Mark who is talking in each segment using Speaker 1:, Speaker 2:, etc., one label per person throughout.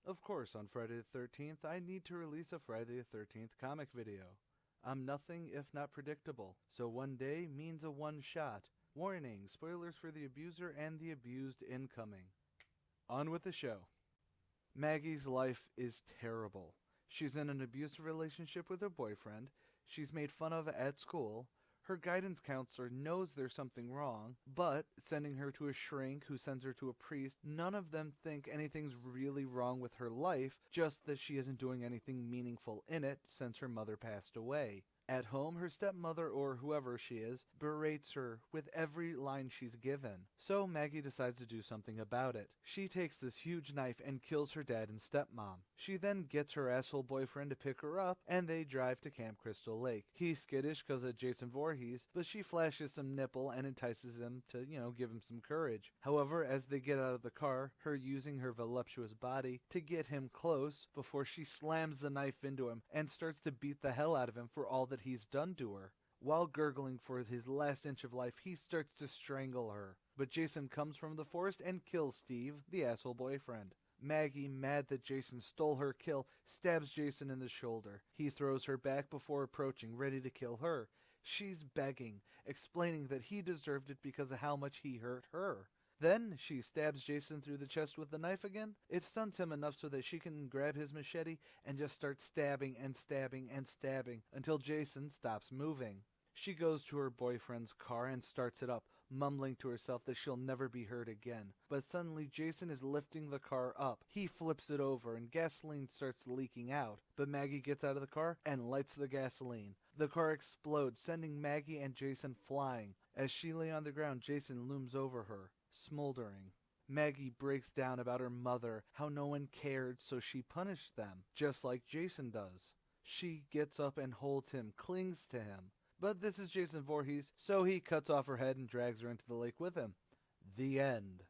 Speaker 1: Of course, on Friday the 13th, I need to release a Friday the 13th comic video. I'm nothing if not predictable, so one day means a one shot. Warning, spoilers for the abuser and the abused incoming. On with the show. Maggie's life is terrible. She's in an abusive relationship with her boyfriend, she's made fun of at school, her guidance counselor knows there's something wrong, but sending her to a shrink who sends her to a priest, none of them think anything's really wrong with her life, just that she isn't doing anything meaningful in it since her mother passed away. At home, her stepmother, or whoever she is, berates her with every line she's given. So Maggie decides to do something about it. She takes this huge knife and kills her dad and stepmom. She then gets her asshole boyfriend to pick her up, and they drive to Camp Crystal Lake. He's skittish because of Jason Voorhees, but she flashes some nipple and entices him to, give him some courage. However, as they get out of the car, her using her voluptuous body to get him close before she slams the knife into him and starts to beat the hell out of him for all that he's done to her. While gurgling for his last inch of life, he starts to strangle her. But Jason comes from the forest and kills Steve, the asshole boyfriend. Maggie, mad that Jason stole her kill, stabs Jason in the shoulder. He throws her back before approaching, ready to kill her. She's begging, explaining that he deserved it because of how much he hurt her. Then she stabs Jason through the chest with the knife again. It stuns him enough so that she can grab his machete and just start stabbing and stabbing and stabbing until Jason stops moving. She goes to her boyfriend's car and starts it up, mumbling to herself that she'll never be hurt again. But suddenly Jason is lifting the car up. He flips it over and gasoline starts leaking out. But Maggie gets out of the car and lights the gasoline. The car explodes, sending Maggie and Jason flying. As she lay on the ground, Jason looms over her, smoldering. Maggie breaks down about her mother, how no one cared, so she punished them, just like Jason does. She gets up and holds him, clings to him. But this is Jason Voorhees, so he cuts off her head and drags her into the lake with him. The end.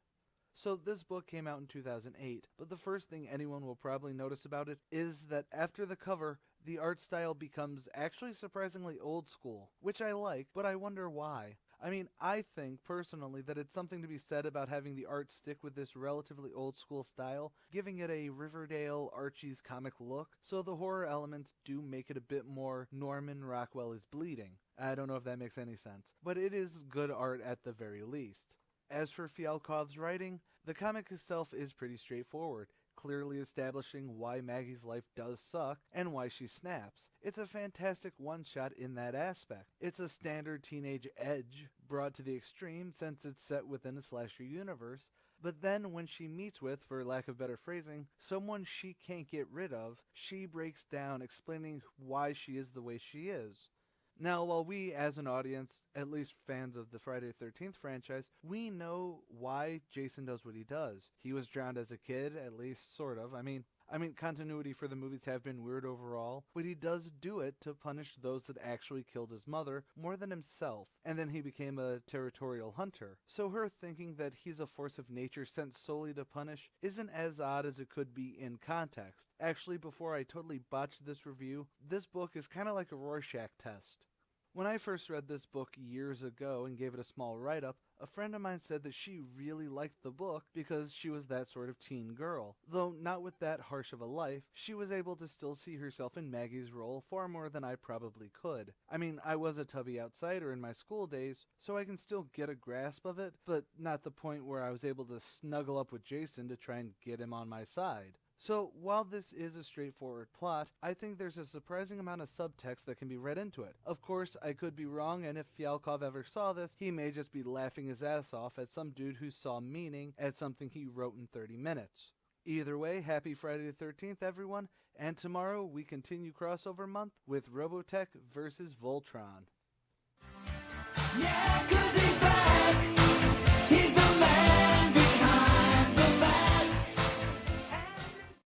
Speaker 1: So this book came out in 2008, but the first thing anyone will probably notice about it is that after the cover, the art style becomes actually surprisingly old school, which I like, but I wonder why. I mean, I think, personally, that it's something to be said about having the art stick with this relatively old-school style, giving it a Riverdale Archie's comic look, so the horror elements do make it a bit more Norman Rockwell is bleeding. I don't know if that makes any sense, but it is good art at the very least. As for Fialkov's writing, the comic itself is pretty straightforward, clearly establishing why Maggie's life does suck and why she snaps. It's a fantastic one-shot in that aspect. It's a standard teenage edge, brought to the extreme since it's set within a slasher universe, but then when she meets with, for lack of better phrasing, someone she can't get rid of, she breaks down explaining why she is the way she is. Now, while we, as an audience, at least fans of the Friday the 13th franchise, we know why Jason does what he does. He was drowned as a kid, at least sort of. I mean, continuity for the movies have been weird overall, but he does do it to punish those that actually killed his mother more than himself, and then he became a territorial hunter. So her thinking that he's a force of nature sent solely to punish isn't as odd as it could be in context. Actually, before I totally botched this review, this book is kind of like a Rorschach test. When I first read this book years ago and gave it a small write-up, a friend of mine said that she really liked the book because she was that sort of teen girl. Though not with that harsh of a life, she was able to still see herself in Maggie's role far more than I probably could. I mean, I was a tubby outsider in my school days, so I can still get a grasp of it, but not the point where I was able to snuggle up with Jason to try and get him on my side. So, while this is a straightforward plot, I think there's a surprising amount of subtext that can be read into it. Of course, I could be wrong, and if Fialkov ever saw this, he may just be laughing his ass off at some dude who saw meaning at something he wrote in 30 minutes. Either way, happy Friday the 13th, everyone, and tomorrow we continue crossover month with Robotech vs. Voltron.